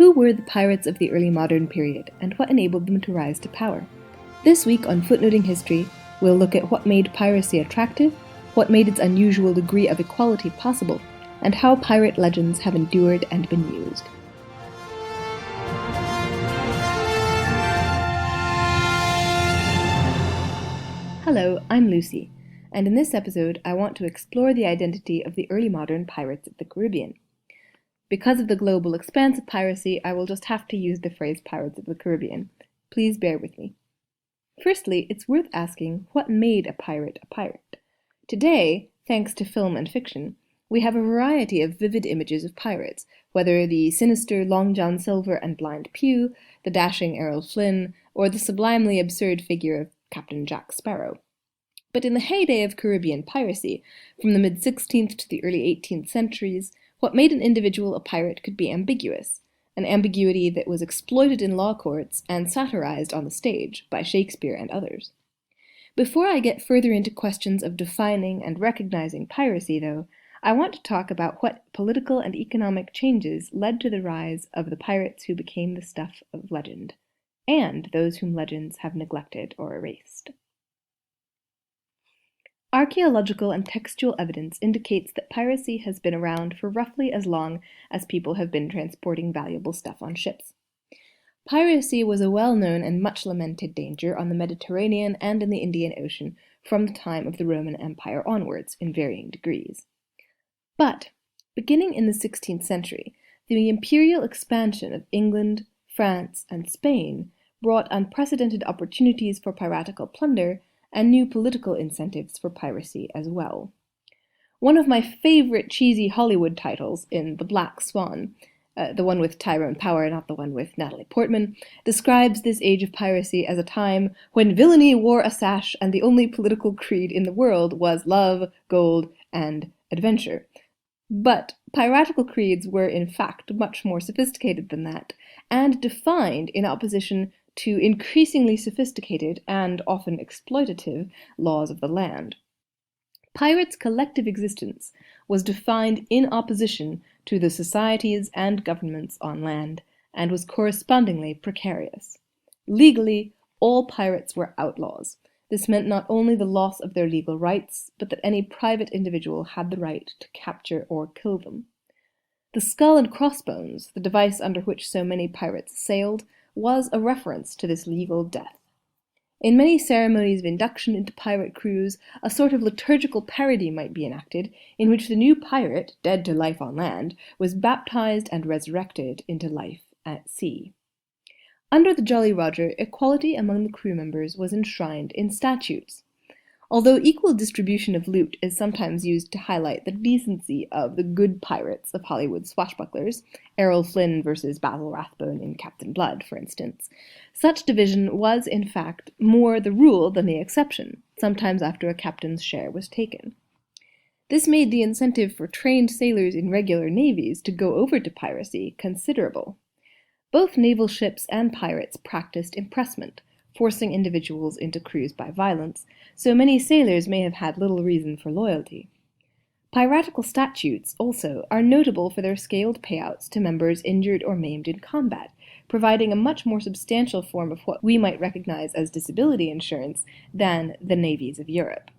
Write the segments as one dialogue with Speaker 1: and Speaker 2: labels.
Speaker 1: Who were the pirates of the early modern period, and what enabled them to rise to power? This week on Footnoting History, we'll look at what made piracy attractive, what made its unusual degree of equality possible, and how pirate legends have endured and been used. Hello, I'm Lucy, and in this episode I want to explore the identity of the early modern pirates of the Caribbean. Because of the global expanse of piracy, I will just have to use the phrase Pirates of the Caribbean. Please bear with me. Firstly, it's worth asking what made a pirate a pirate. Today, thanks to film and fiction, we have a variety of vivid images of pirates, whether the sinister Long John Silver and Blind Pew, the dashing Errol Flynn, or the sublimely absurd figure of Captain Jack Sparrow. But in the heyday of Caribbean piracy, from the mid-16th to the early 18th centuries, what made an individual a pirate could be ambiguous, an ambiguity that was exploited in law courts and satirized on the stage by Shakespeare and others. Before I get further into questions of defining and recognizing piracy, though, I want to talk about what political and economic changes led to the rise of the pirates who became the stuff of legend, and those whom legends have neglected or erased. Archaeological and textual evidence indicates that piracy has been around for roughly as long as people have been transporting valuable stuff on ships. Piracy was a well-known and much-lamented danger on the Mediterranean and in the Indian Ocean from the time of the Roman Empire onwards, in varying degrees. But, beginning in the 16th century, the imperial expansion of England, France, and Spain brought unprecedented opportunities for piratical plunder and new political incentives for piracy as well. One of my favorite cheesy Hollywood titles in The Black Swan, the one with Tyrone Power, not the one with Natalie Portman, describes this age of piracy as a time when villainy wore a sash and the only political creed in the world was love, gold, and adventure. But piratical creeds were in fact much more sophisticated than that, and defined in opposition to increasingly sophisticated and often exploitative laws of the land. Pirates' collective existence was defined in opposition to the societies and governments on land, and was correspondingly precarious. Legally, all pirates were outlaws. This meant not only the loss of their legal rights, but that any private individual had the right to capture or kill them. The skull and crossbones, the device under which so many pirates sailed, was a reference to this legal death. In many ceremonies of induction into pirate crews, a sort of liturgical parody might be enacted, in which the new pirate, dead to life on land, was baptized and resurrected into life at sea. Under the Jolly Roger, equality among the crew members was enshrined in statutes. Although equal distribution of loot is sometimes used to highlight the decency of the good pirates of Hollywood swashbucklers, Errol Flynn versus Basil Rathbone in Captain Blood, for instance, such division was, in fact, more the rule than the exception, sometimes after a captain's share was taken. This made the incentive for trained sailors in regular navies to go over to piracy considerable. Both naval ships and pirates practiced impressment, forcing individuals into crews by violence, so many sailors may have had little reason for loyalty. Piratical statutes, also, are notable for their scaled payouts to members injured or maimed in combat, providing a much more substantial form of what we might recognize as disability insurance than the navies of Europe.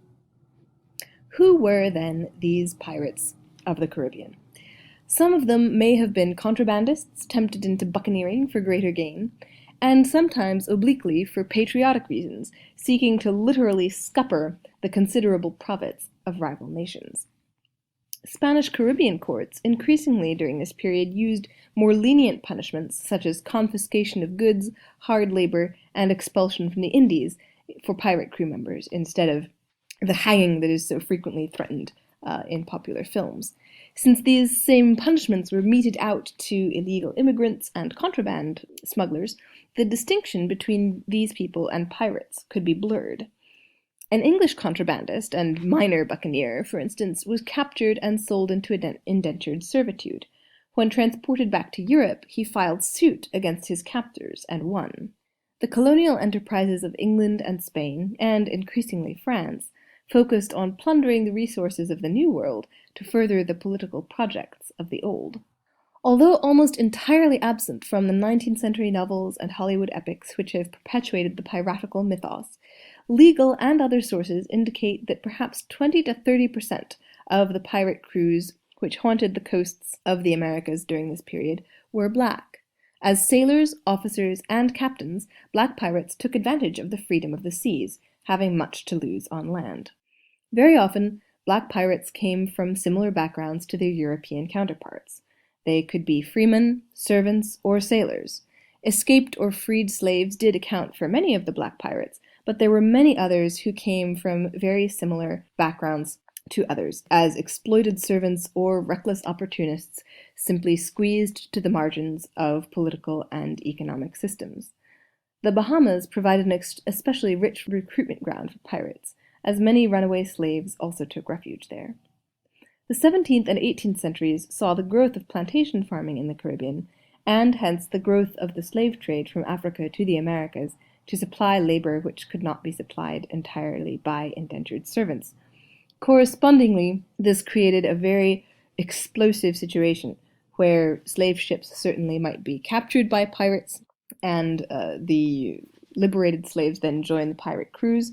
Speaker 1: Who were, then, these pirates of the Caribbean? Some of them may have been contrabandists tempted into buccaneering for greater gain, and sometimes obliquely for patriotic reasons, seeking to literally scupper the considerable profits of rival nations. Spanish Caribbean courts increasingly during this period used more lenient punishments such as confiscation of goods, hard labor, and expulsion from the Indies for pirate crew members instead of the hanging that is so frequently threatened in popular films. Since these same punishments were meted out to illegal immigrants and contraband smugglers, the distinction between these people and pirates could be blurred. An English contrabandist and minor buccaneer, for instance, was captured and sold into indentured servitude. When transported back to Europe, he filed suit against his captors and won. The colonial enterprises of England and Spain, and increasingly France, focused on plundering the resources of the New World to further the political projects of the Old. Although almost entirely absent from the 19th century novels and Hollywood epics which have perpetuated the piratical mythos, legal and other sources indicate that perhaps 20 to 30% of the pirate crews which haunted the coasts of the Americas during this period were black. As sailors, officers, and captains, black pirates took advantage of the freedom of the seas, having much to lose on land. Very often, black pirates came from similar backgrounds to their European counterparts. They could be freemen, servants, or sailors. Escaped or freed slaves did account for many of the black pirates, but there were many others who came from very similar backgrounds to others, as exploited servants or reckless opportunists simply squeezed to the margins of political and economic systems. The Bahamas provided an especially rich recruitment ground for pirates, as many runaway slaves also took refuge there. The 17th and 18th centuries saw the growth of plantation farming in the Caribbean, and hence the growth of the slave trade from Africa to the Americas to supply labor which could not be supplied entirely by indentured servants. Correspondingly, this created a very explosive situation where slave ships certainly might be captured by pirates, and the liberated slaves then join the pirate crews,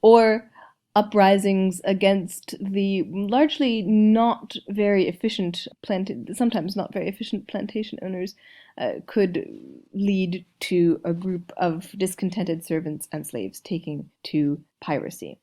Speaker 1: or uprisings against the largely not very efficient, sometimes not very efficient plantation owners could lead to a group of discontented servants and slaves taking to piracy.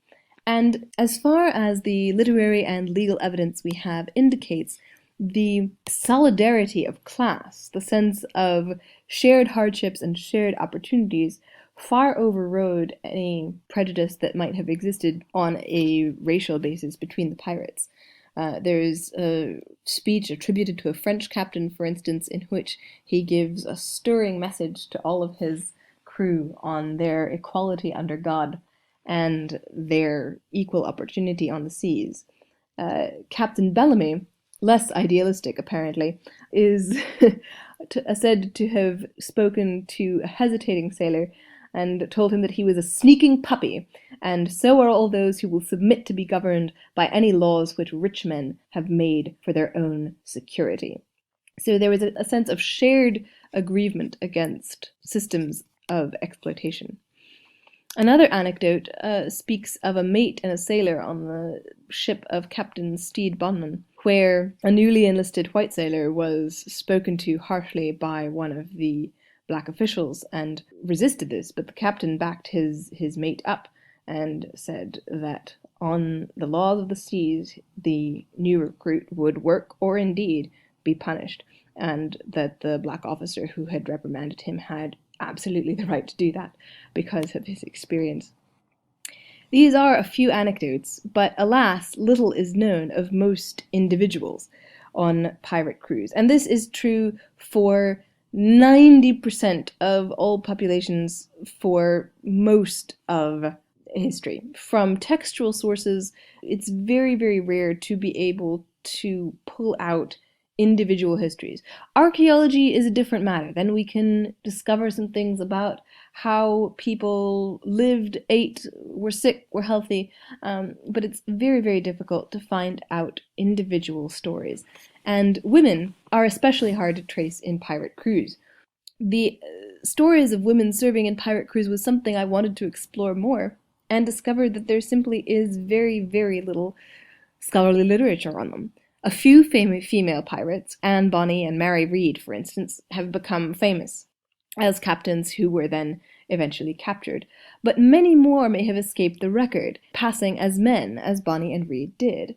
Speaker 1: And as far as the literary and legal evidence we have indicates, the solidarity of class, the sense of shared hardships and shared opportunities, far overrode any prejudice that might have existed on a racial basis between the pirates. There's a speech attributed to a French captain, for instance, in which he gives a stirring message to all of his crew on their equality under God and their equal opportunity on the seas. Captain Bellamy, less idealistic apparently, is said to have spoken to a hesitating sailor and told him that he was a sneaking puppy, and so are all those who will submit to be governed by any laws which rich men have made for their own security. So there was a sense of shared aggrievement against systems of exploitation. Another anecdote speaks of a mate and a sailor on the ship of Captain Stede Bonman, where a newly enlisted white sailor was spoken to harshly by one of the black officials and resisted this, but the captain backed his mate up and said that on the laws of the seas the new recruit would work or indeed be punished, and that the black officer who had reprimanded him had absolutely the right to do that because of his experience. These are a few anecdotes, but alas, little is known of most individuals on pirate crews, and this is true for 90% of all populations for most of history. From textual sources, it's very, very rare to be able to pull out individual histories. Archaeology is a different matter. Then we can discover some things about how people lived, ate, were sick, were healthy, but it's very, very difficult to find out individual stories. And women are especially hard to trace in pirate crews. The stories of women serving in pirate crews was something I wanted to explore more, and discovered that there simply is very, very little scholarly literature on them. A few female pirates, Anne Bonny and Mary Read, for instance, have become famous as captains who were then eventually captured, but many more may have escaped the record, passing as men as Bonny and Read did.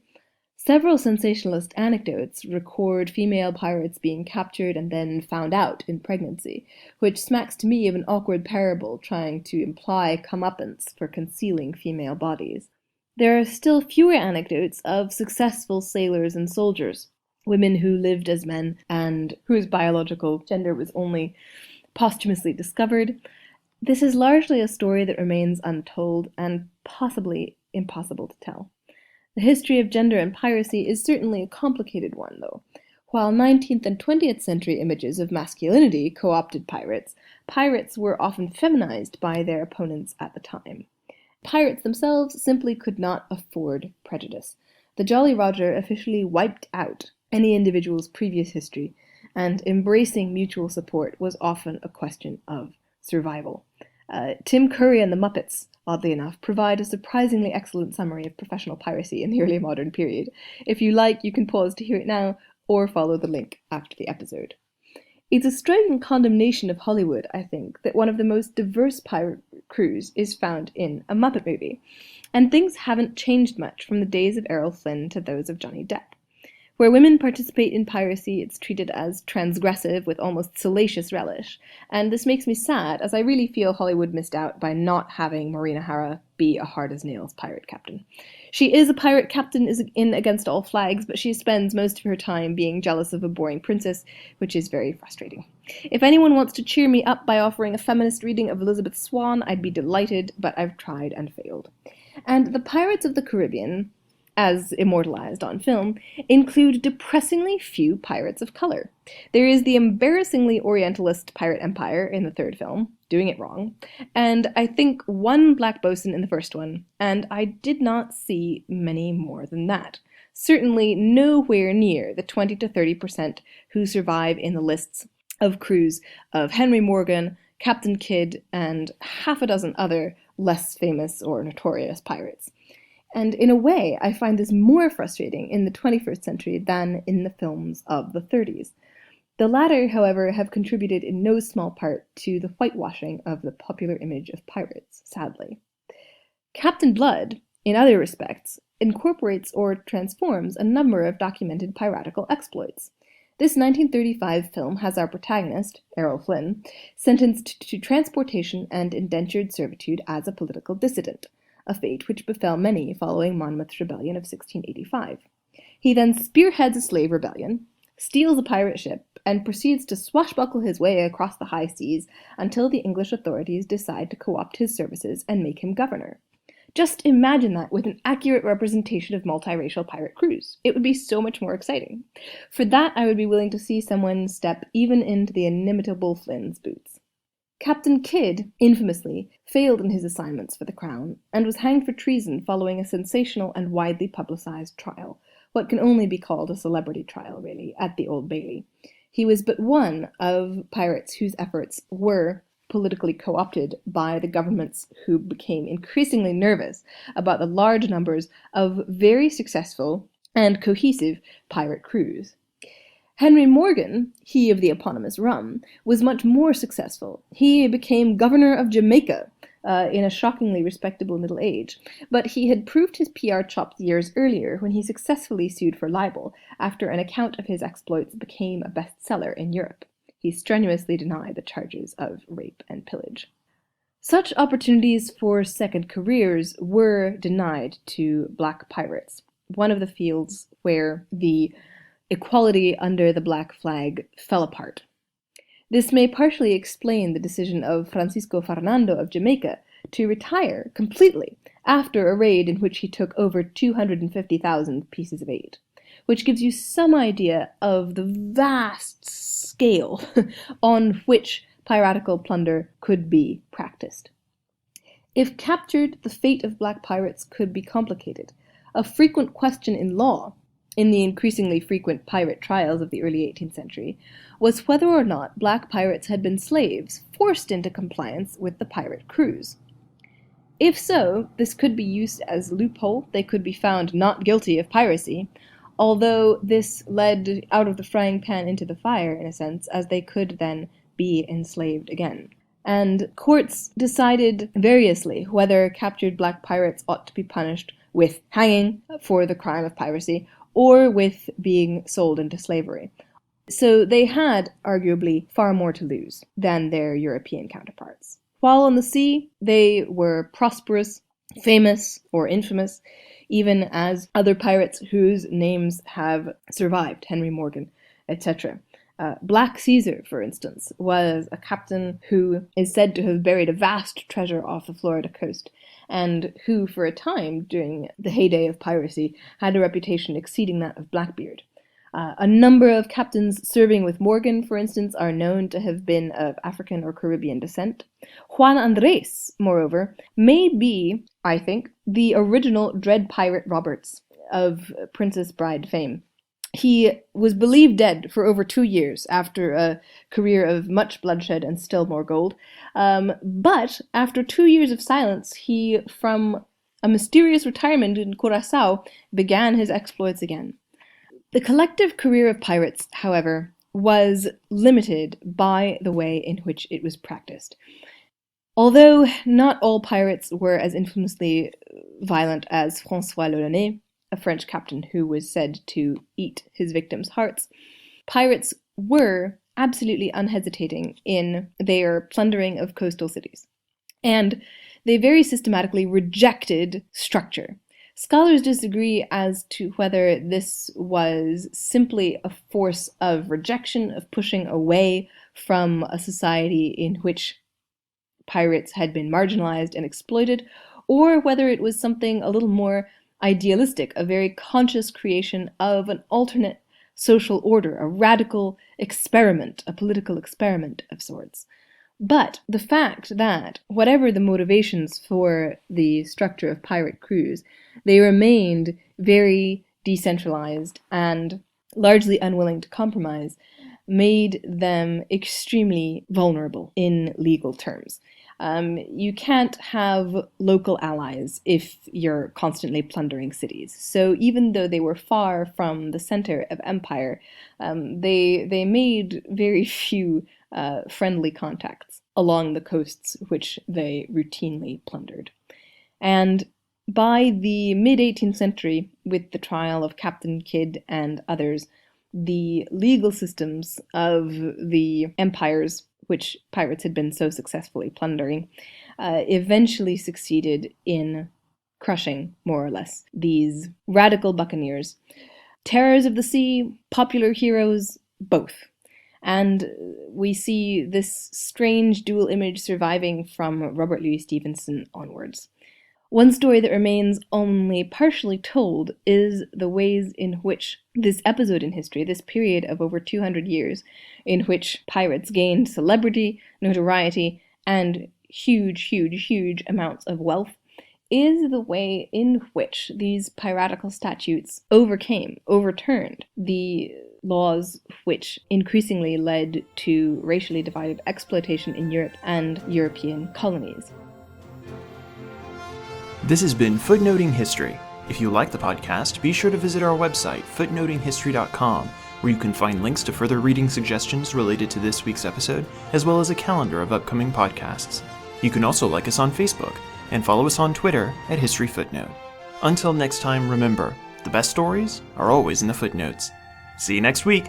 Speaker 1: Several sensationalist anecdotes record female pirates being captured and then found out in pregnancy, which smacks to me of an awkward parable trying to imply comeuppance for concealing female bodies. There are still fewer anecdotes of successful sailors and soldiers, women who lived as men and whose biological gender was only posthumously discovered. This is largely a story that remains untold and possibly impossible to tell. The history of gender and piracy is certainly a complicated one, though. While 19th and 20th century images of masculinity co-opted pirates, pirates were often feminized by their opponents at the time. Pirates themselves simply could not afford prejudice. The Jolly Roger officially wiped out any individual's previous history, and embracing mutual support was often a question of survival. Tim Curry and the Muppets, oddly enough, provide a surprisingly excellent summary of professional piracy in the early modern period. If you like, you can pause to hear it now, or follow the link after the episode. It's a striking condemnation of Hollywood, I think, that one of the most diverse pirate crews is found in a Muppet movie, and things haven't changed much from the days of Errol Flynn to those of Johnny Depp. Where women participate in piracy, it's treated as transgressive with almost salacious relish, and this makes me sad, as I really feel Hollywood missed out by not having Maureen O'Hara be a hard-as-nails pirate captain. She is a pirate captain in Against All Flags, but she spends most of her time being jealous of a boring princess, which is very frustrating. If anyone wants to cheer me up by offering a feminist reading of Elizabeth Swann, I'd be delighted, but I've tried and failed. And the Pirates of the Caribbean, as immortalized on film, include depressingly few pirates of color. There is the embarrassingly Orientalist pirate empire in the third film, doing it wrong, and I think one black bosun in the first one, and I did not see many more than that. Certainly nowhere near the 20 to 30% who survive in the lists of crews of Henry Morgan, Captain Kidd, and half a dozen other less famous or notorious pirates. And in a way, I find this more frustrating in the 21st century than in the films of the 30s. The latter, however, have contributed in no small part to the whitewashing of the popular image of pirates, sadly. Captain Blood, in other respects, incorporates or transforms a number of documented piratical exploits. This 1935 film has our protagonist, Errol Flynn, sentenced to transportation and indentured servitude as a political dissident, a fate which befell many following Monmouth's rebellion of 1685. He then spearheads a slave rebellion, steals a pirate ship, and proceeds to swashbuckle his way across the high seas until the English authorities decide to co-opt his services and make him governor. Just imagine that with an accurate representation of multiracial pirate crews. It would be so much more exciting. For that, I would be willing to see someone step even into the inimitable Flynn's boots. Captain Kidd, infamously, failed in his assignments for the Crown, and was hanged for treason following a sensational and widely publicized trial, what can only be called a celebrity trial, really, at the Old Bailey. He was but one of pirates whose efforts were politically co-opted by the governments, who became increasingly nervous about the large numbers of very successful and cohesive pirate crews. Henry Morgan, he of the eponymous rum, was much more successful. He became governor of Jamaica in a shockingly respectable middle age, but he had proved his PR chops years earlier when he successfully sued for libel after an account of his exploits became a bestseller in Europe. He strenuously denied the charges of rape and pillage. Such opportunities for second careers were denied to black pirates, one of the fields where the equality under the black flag fell apart. This may partially explain the decision of Francisco Fernando of Jamaica to retire completely after a raid in which he took over 250,000 pieces of eight, which gives you some idea of the vast scale on which piratical plunder could be practiced. If captured, the fate of black pirates could be complicated. A frequent question in law, in the increasingly frequent pirate trials of the early 18th century, was whether or not black pirates had been slaves forced into compliance with the pirate crews. If so, this could be used as a loophole. They could be found not guilty of piracy, although this led out of the frying pan into the fire, in a sense, as they could then be enslaved again. And courts decided variously whether captured black pirates ought to be punished with hanging for the crime of piracy or with being sold into slavery. So they had, arguably, far more to lose than their European counterparts. While on the sea, they were prosperous, famous, or infamous, even as other pirates whose names have survived, Henry Morgan, etc. Black Caesar, for instance, was a captain who is said to have buried a vast treasure off the Florida coast, and who, for a time, during the heyday of piracy, had a reputation exceeding that of Blackbeard. A number of captains serving with Morgan, for instance, are known to have been of African or Caribbean descent. Juan Andres, moreover, may be, I think, the original Dread Pirate Roberts of Princess Bride fame. He was believed dead for over 2 years after a career of much bloodshed and still more gold. But after 2 years of silence, he, from a mysterious retirement in Curaçao, began his exploits again. The collective career of pirates, however, was limited by the way in which it was practiced. Although not all pirates were as infamously violent as François L'Olonnais, a French captain who was said to eat his victims' hearts, pirates were absolutely unhesitating in their plundering of coastal cities. And they very systematically rejected structure. Scholars disagree as to whether this was simply a force of rejection, of pushing away from a society in which pirates had been marginalized and exploited, or whether it was something a little more idealistic, a very conscious creation of an alternate social order, a radical experiment, a political experiment of sorts. But the fact that, whatever the motivations for the structure of pirate crews, they remained very decentralized and largely unwilling to compromise, made them extremely vulnerable in legal terms. You can't have local allies if you're constantly plundering cities. So even though they were far from the center of empire, they made very few friendly contacts along the coasts which they routinely plundered. And by the mid-18th century, with the trial of Captain Kidd and others, the legal systems of the empires which pirates had been so successfully plundering, eventually succeeded in crushing, more or less, these radical buccaneers. Terrors of the sea, popular heroes, both. And we see this strange dual image surviving from Robert Louis Stevenson onwards. One story that remains only partially told is the ways in which this episode in history, this period of over 200 years, in which pirates gained celebrity, notoriety, and huge amounts of wealth, is the way in which these piratical statutes overturned the laws which increasingly led to racially divided exploitation in Europe and European colonies.
Speaker 2: This has been Footnoting History. If you like the podcast, be sure to visit our website, footnotinghistory.com, where you can find links to further reading suggestions related to this week's episode, as well as a calendar of upcoming podcasts. You can also like us on Facebook, and follow us on Twitter at History Footnote. Until next time, remember, the best stories are always in the footnotes. See you next week!